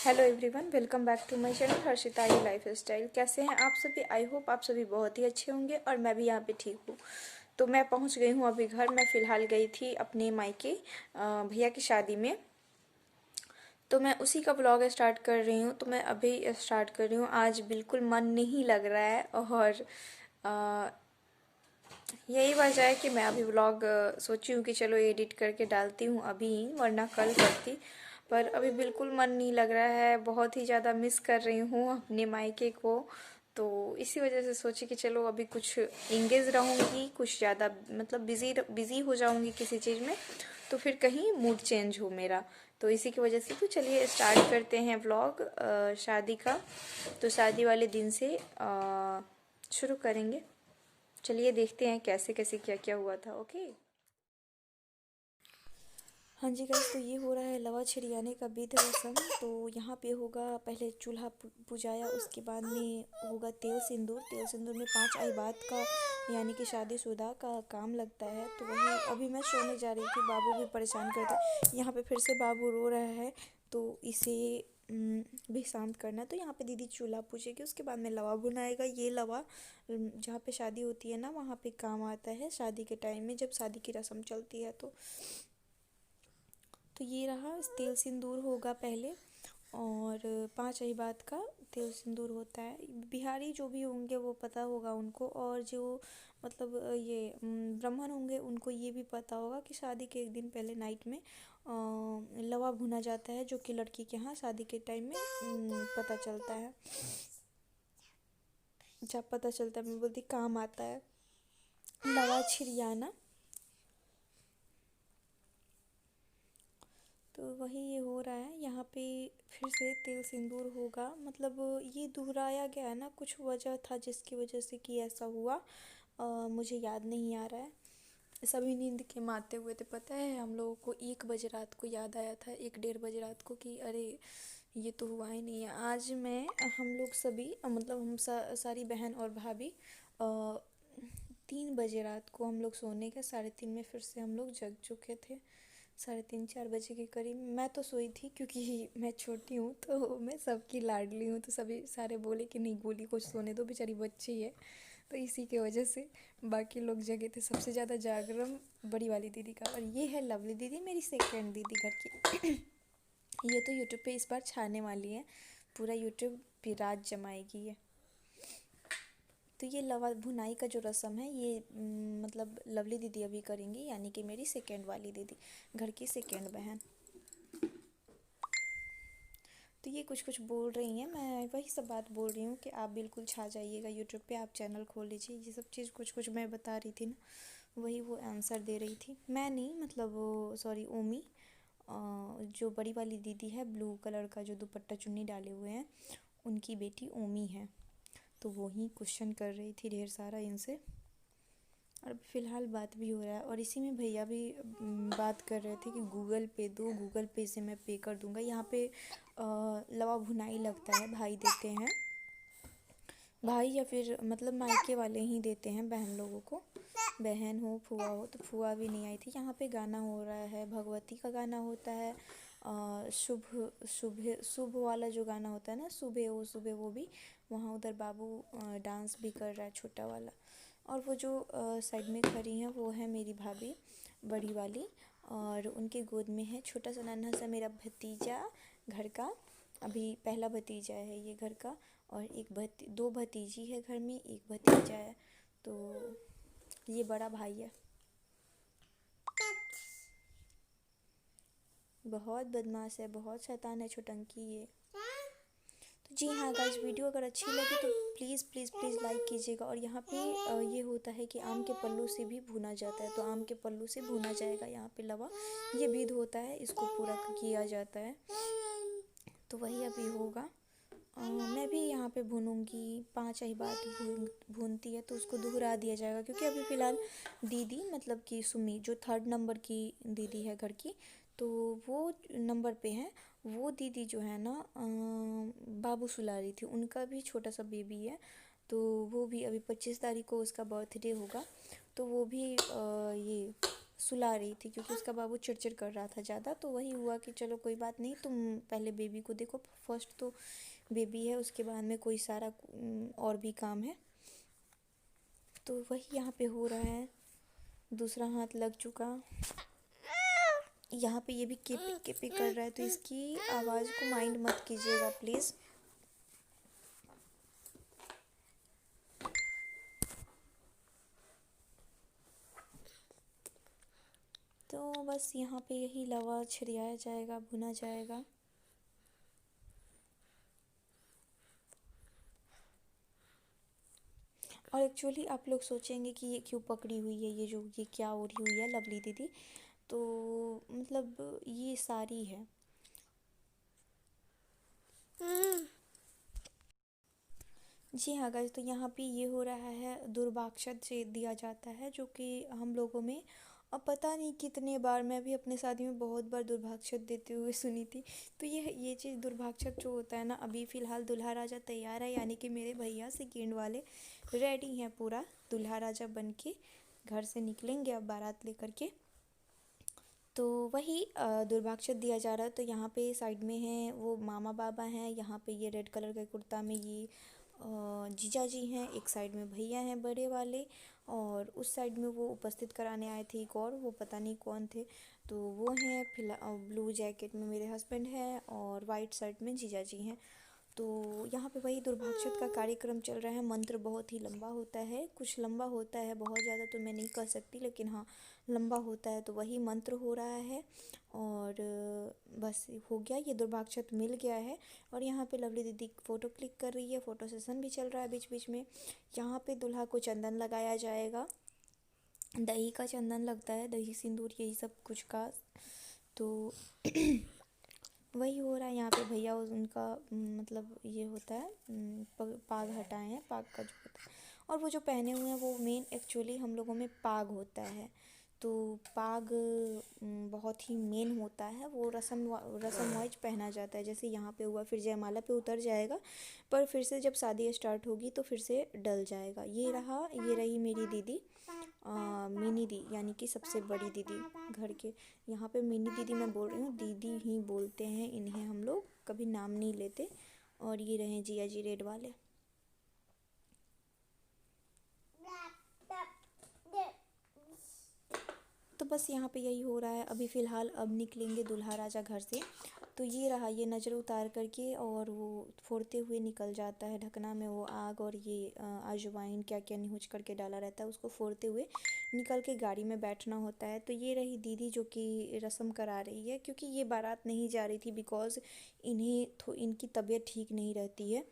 Hello everyone, welcome back to my channel Harshita lifestyle. कैसे हैं आप सभी? आई होप आप सभी बहुत ही अच्छे होंगे और मैं भी यहाँ पे ठीक हूँ। तो मैं पहुँच गई हूँ अभी घर। मैं फ़िलहाल गई थी अपने मायके भैया की शादी में, तो मैं उसी का ब्लॉग स्टार्ट कर रही हूँ। तो मैं अभी स्टार्ट कर रही हूँ। आज बिल्कुल मन नहीं लग रहा है और यही वजह है कि मैं अभी व्लॉग सोची हूँ कि चलो एडिट करके डालती हूँ अभी ही, वरना कल करती। पर अभी बिल्कुल मन नहीं लग रहा है, बहुत ही ज़्यादा मिस कर रही हूँ अपने मायके को। तो इसी वजह से सोची कि चलो अभी कुछ इंगेज रहूँगी, कुछ ज़्यादा मतलब बिज़ी हो जाऊँगी किसी चीज़ में, तो फिर कहीं मूड चेंज हो मेरा। तो इसी की वजह से तो चलिए स्टार्ट करते हैं व्लॉग शादी का। तो शादी वाले दिन से शुरू करेंगे। चलिए देखते हैं कैसे कैसे क्या क्या हुआ था। ओके। हाँ जी गाइस, तो ये हो रहा है लवा छिड़ियाने का विध रस्म। तो यहाँ पे होगा पहले चूल्हा पुजाया, उसके बाद में होगा तेल सिंदूर। तेल सिंदूर में 5 अहिबात का यानी कि शादीशुदा का काम लगता है। तो वही अभी मैं सोने जा रही थी, बाबू भी परेशान करते। यहाँ पे फिर से बाबू रो रहा है, तो इसे भी शांत करना। तो यहाँ पे दीदी चूल्हा पूजेगी, उसके बाद में लवा भुनाएगा। ये लवा जहाँ पे शादी होती है ना, वहाँ पे काम आता है शादी के टाइम में, जब शादी की रस्म चलती है। तो ये रहा, तेल सिंदूर होगा पहले, और 5 अहिबात का तेल सिंदूर होता है। बिहारी जो भी होंगे वो पता होगा उनको, और जो मतलब ये ब्राह्मण होंगे उनको ये भी पता होगा कि शादी के एक दिन पहले नाइट में लवा भुना जाता है, जो कि लड़की के यहाँ शादी के टाइम में पता चलता है। जब पता चलता है, मैं बोलती काम आता है लवा छिड़ियाना। तो वही ये हो रहा है यहाँ पे। फिर से तेल सिंदूर होगा, मतलब ये दोहराया गया है ना, कुछ वजह था जिसकी वजह से कि ऐसा हुआ। मुझे याद नहीं आ रहा है। सभी नींद के माते हुए थे। पता है, हम लोगों को 1 बजे रात को याद आया था, 1 डेढ़ बजे रात को, कि अरे ये तो हुआ ही नहीं है। आज मैं हम लोग सभी मतलब हम सारी बहन और भाभी 3 बजे रात को हम लोग सोने के 3:30 में फिर से हम लोग जग चुके थे। 3:30 4 बजे के करीब मैं तो सोई थी, क्योंकि मैं छोटी हूँ तो मैं सबकी लाडली हूँ। तो सभी सारे बोले कि नहीं गोली को सोने दो, बेचारी बच्ची है। तो इसी के वजह से बाकी लोग जगे थे। सबसे ज़्यादा जागरण बड़ी वाली दीदी का। और ये है लवली दीदी, मेरी सेकंड दीदी घर की। ये तो यूट्यूब पे इस बार छाने वाली है, पूरा यूट्यूब पे राज जमाएगी ये। तो ये लवा भुनाई का जो रस्म है, ये मतलब लवली दीदी अभी करेंगी, यानी कि मेरी सेकंड वाली दीदी, घर की सेकंड बहन। तो ये कुछ कुछ बोल रही हैं, मैं वही सब बात बोल रही हूँ कि आप बिल्कुल छा जाइएगा यूट्यूब पे, आप चैनल खोल लीजिए। ये सब चीज़ कुछ कुछ मैं बता रही थी ना, वही वो आंसर दे रही थी। मैं नहीं, मतलब वो सॉरी ओमी, जो बड़ी वाली दीदी है, ब्लू कलर का जो दुपट्टा चुन्नी डाले हुए हैं, उनकी बेटी ओमी है। तो वही क्वेश्चन कर रही थी ढेर सारा इनसे। और फ़िलहाल बात भी हो रहा है, और इसी में भैया भी बात कर रहे थे कि गूगल पे दो, गूगल पे से मैं पे कर दूंगा। यहाँ पे लवा भुनाई लगता है, भाई देते हैं, भाई या फिर मतलब मायके वाले ही देते हैं बहन लोगों को। बहन हो फुआ हो, तो फुआ भी नहीं आई थी। यहाँ पे गाना हो रहा है, भगवती का गाना होता है, शुभ शुभ शुभ वाला जो गाना होता है ना, सुबह हो सुबह, वो भी वहाँ उधर बाबू डांस भी कर रहा है, छोटा वाला। और वो जो साइड में खड़ी हैं वो है मेरी भाभी, बड़ी वाली, और उनके गोद में है छोटा सा नन्हा सा मेरा भतीजा घर का। अभी पहला भतीजा है ये घर का, और दो भतीजी है घर में, एक भतीजा है। तो ये बड़ा भाई है, बहुत बदमाश है, बहुत शैतान है छोटंकी ये। तो जी हाँ गाइस, वीडियो अगर अच्छी लगे तो प्लीज़ प्लीज़ प्लीज़ लाइक कीजिएगा। और यहाँ पे ये होता है कि आम के पल्लू से भी भुना जाता है, तो आम के पल्लू से भुना जाएगा यहाँ पे लवा। ये विध होता है, इसको पूरा किया जाता है। तो वही अभी होगा। मैं भी यहाँ पे भूनूंगी, 5 अहिबात भूनती है तो उसको दोहरा दिया जाएगा, क्योंकि अभी फ़िलहाल दीदी मतलब कि सुमी जो 3rd नंबर की दीदी है घर की, तो वो नंबर पे है। वो दीदी जो है ना, बाबू सुला रही थी, उनका भी छोटा सा बेबी है। तो वो भी अभी 25 तारीख को उसका बर्थडे होगा, तो वो भी ये सुला रही थी क्योंकि उसका बाबू चिड़चिड़ कर रहा था ज़्यादा। तो वही हुआ कि चलो कोई बात नहीं, तुम पहले बेबी को देखो, फर्स्ट तो बेबी है, उसके बाद में कोई सारा और भी काम है। तो वही यहाँ पे हो रहा है। दूसरा हाथ लग चुका, यहाँ पे ये भी केपी केपी कर रहा है, तो इसकी आवाज़ को माइंड मत कीजिएगा प्लीज़। तो बस यहाँ पे यही लवा छिड़ियाया जाएगा, भुना जाएगा। और एक्चुअली आप लोग सोचेंगे कि ये क्यों पकड़ी हुई है, ये क्या ओढ़ी हुई है लवली दीदी, तो मतलब ये साड़ी है। जी हाँ गाइस, तो यहाँ पे ये हो रहा है, दुर्भाक्षत से दिया जाता है, जो कि हम लोगों में अब पता नहीं कितने बार, मैं भी अपने शादी में बहुत बार दुर्भाक्षत देते हुए सुनी थी। तो ये चीज़ दुर्भाक्षत जो होता है ना, अभी फ़िलहाल दूल्हा राजा तैयार है, यानी कि मेरे भैया सेकेंड वाले रेडी हैं पूरा, दूल्हा राजा बन के घर से निकलेंगे अब बारात लेकर के। तो वही दुर्भाक्षत दिया जा रहा है। तो यहाँ पे साइड में है वो मामा बाबा हैं, यहाँ पे ये रेड कलर के कुर्ता में ये जीजा जी हैं, एक साइड में भैया हैं बड़े वाले, और उस साइड में वो उपस्थित कराने आए थे एक और, वो पता नहीं कौन थे। तो वो हैं फिलहाल ब्लू जैकेट में मेरे हस्बैंड हैं, और वाइट शर्ट में जीजा जी हैं। तो यहाँ पे वही दुर्भाक्षत का कार्यक्रम चल रहा है। मंत्र बहुत ही लंबा होता है, कुछ लंबा होता है, बहुत ज़्यादा तो मैं नहीं कह सकती, लेकिन हाँ लंबा होता है। तो वही मंत्र हो रहा है, और बस हो गया, ये दुर्भाक्षत मिल गया है। और यहाँ पे लवली दीदी फ़ोटो क्लिक कर रही है, फ़ोटो सेशन भी चल रहा है बीच बीच में। यहाँ पे दूल्हा को चंदन लगाया जाएगा, दही का चंदन लगता है, दही सिंदूर यही सब कुछ का। तो वही हो रहा है यहाँ पे। भैया उनका मतलब ये होता है, पाग हटाए हैं, पाग का जो होता है, और वो जो पहने हुए हैं वो मेन एक्चुअली हम लोगों में पाग होता है। तो पाग बहुत ही मेन होता है, वो रस्म वाइज पहना जाता है। जैसे यहाँ पे हुआ, फिर जयमाला पे उतर जाएगा, पर फिर से जब शादी स्टार्ट होगी तो फिर से डल जाएगा। ये रही मेरी दीदी, मिनी दी, यानी कि सबसे बड़ी दीदी घर के। यहाँ पे मिनी दीदी मैं बोल रही हूँ, दीदी ही बोलते हैं इन्हें हम लोग, कभी नाम नहीं लेते। और ये रहे जिया जी रेड वाले। तो बस यहाँ पे यही हो रहा है अभी फ़िलहाल। अब निकलेंगे दूल्हा राजा घर से। तो ये रहा, ये नज़र उतार करके और वो फोड़ते हुए निकल जाता है ढकना में वो आग, और ये अजवाइन क्या क्या निहुच करके डाला रहता है, उसको फोड़ते हुए निकल के गाड़ी में बैठना होता है। तो ये रही दीदी जो कि रस्म करा रही है, क्योंकि ये बारात नहीं जा रही थी, बिकॉज़ इनकी तबीयत ठीक नहीं रहती है,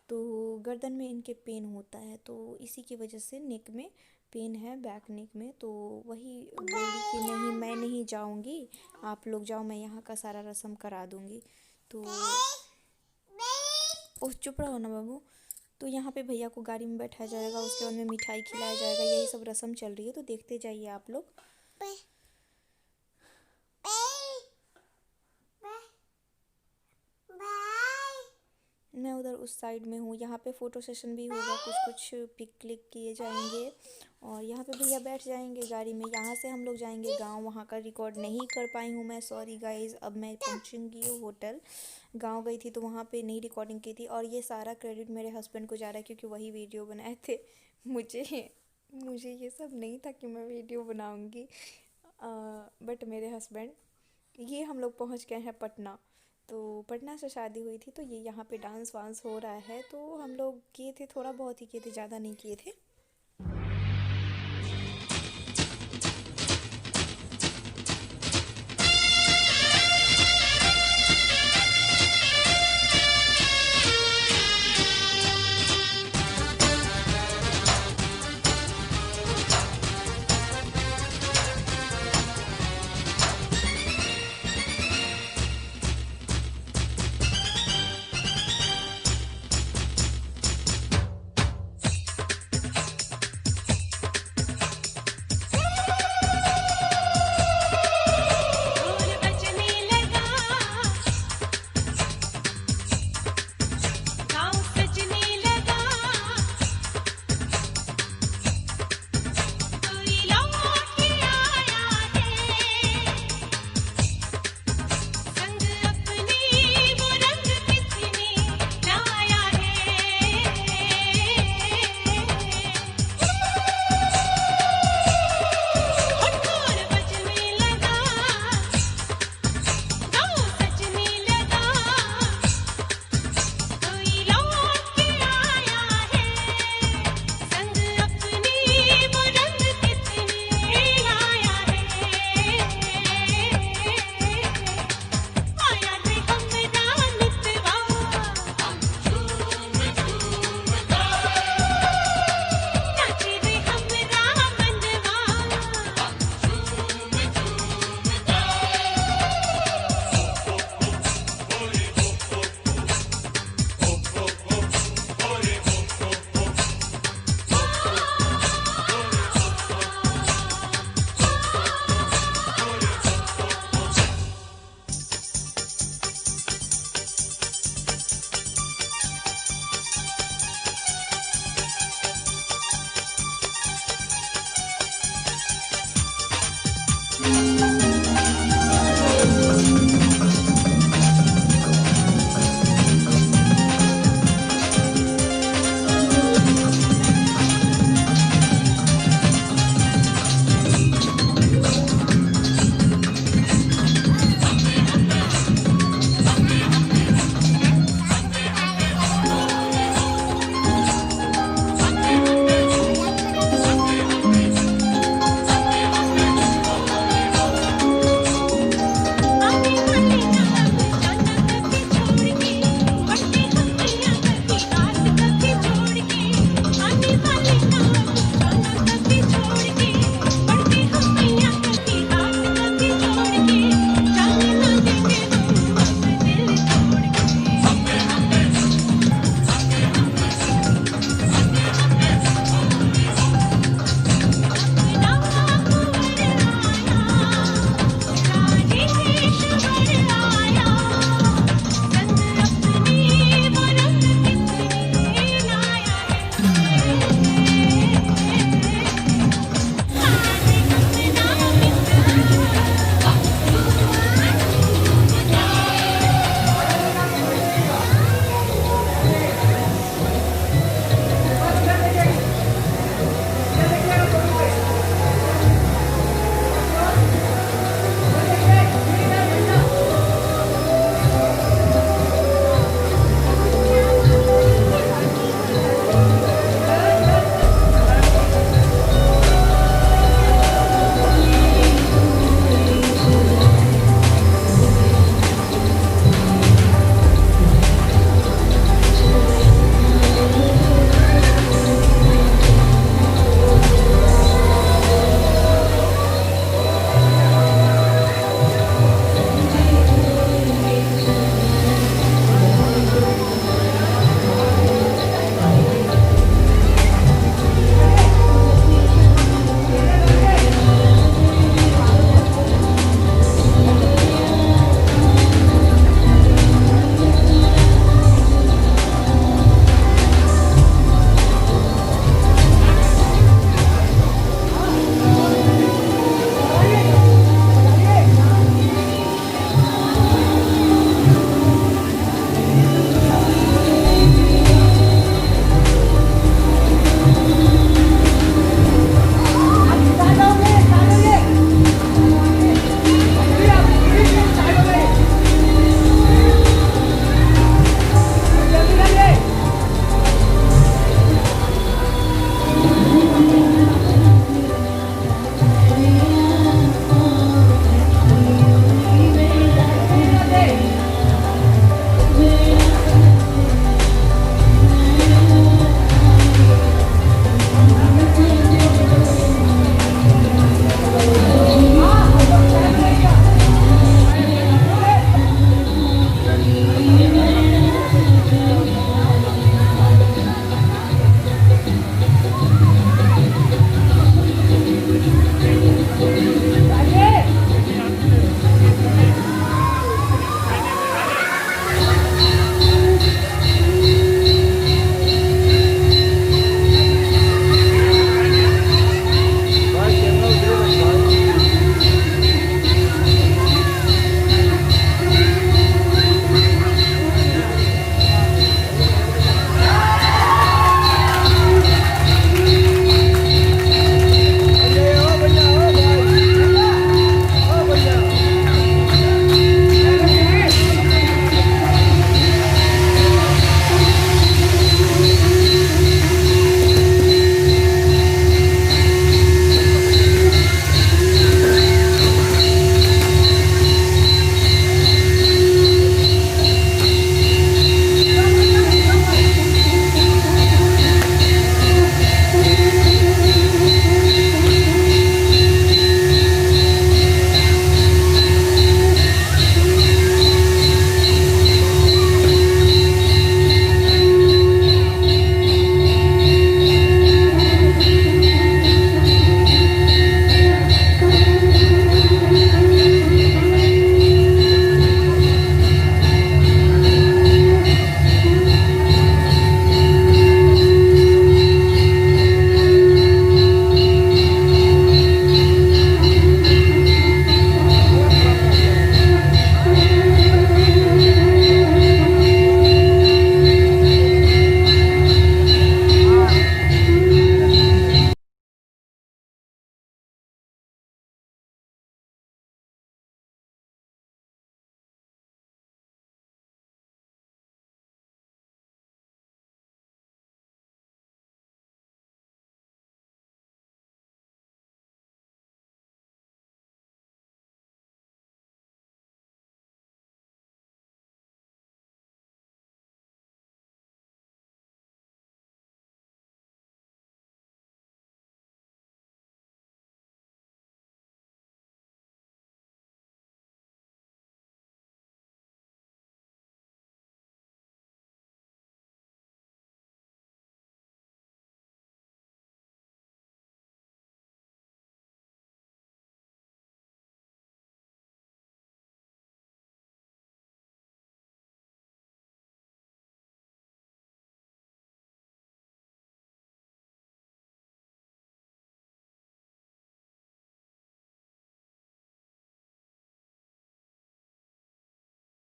तो गर्दन में इनके पेन होता है, तो इसी की वजह से नेक में पेन है, बैक नेक में। तो वही बोली कि नहीं मैं नहीं जाऊंगी, आप लोग जाओ, मैं यहाँ का सारा रस्म करा दूंगी। तो ओह चुप रहो ना बाबू। तो यहाँ पे भैया को गाड़ी में बैठाया जाएगा, उसके बाद में मिठाई खिलाया जाएगा, यही सब रस्म चल रही है। तो देखते जाइए आप लोग। मैं उधर उस साइड में हूँ, यहाँ पे फ़ोटो सेशन भी होगा, कुछ कुछ पिक क्लिक किए जाएंगे, और यहाँ पे भैया बैठ जाएंगे गाड़ी में। यहाँ से हम लोग जाएंगे गांव, वहाँ का रिकॉर्ड नहीं कर पाई हूँ मैं, सॉरी गाइज़। अब मैं पहुँचूँगी होटल, गांव गई थी तो वहाँ पे नहीं रिकॉर्डिंग की थी, और ये सारा क्रेडिट मेरे हस्बैंड को जा रहा है, क्योंकि वही वीडियो बनाए थे। मुझे ये सब नहीं था कि मैं वीडियो बनाऊँगी, बट मेरे हस्बैंड। ये हम लोग पहुँच गए हैं पटना। तो पटना से शादी हुई थी, तो ये यहाँ पे डांस वांस हो रहा है, तो हम लोग किए थे, थोड़ा बहुत ही किए थे, ज़्यादा नहीं किए थे।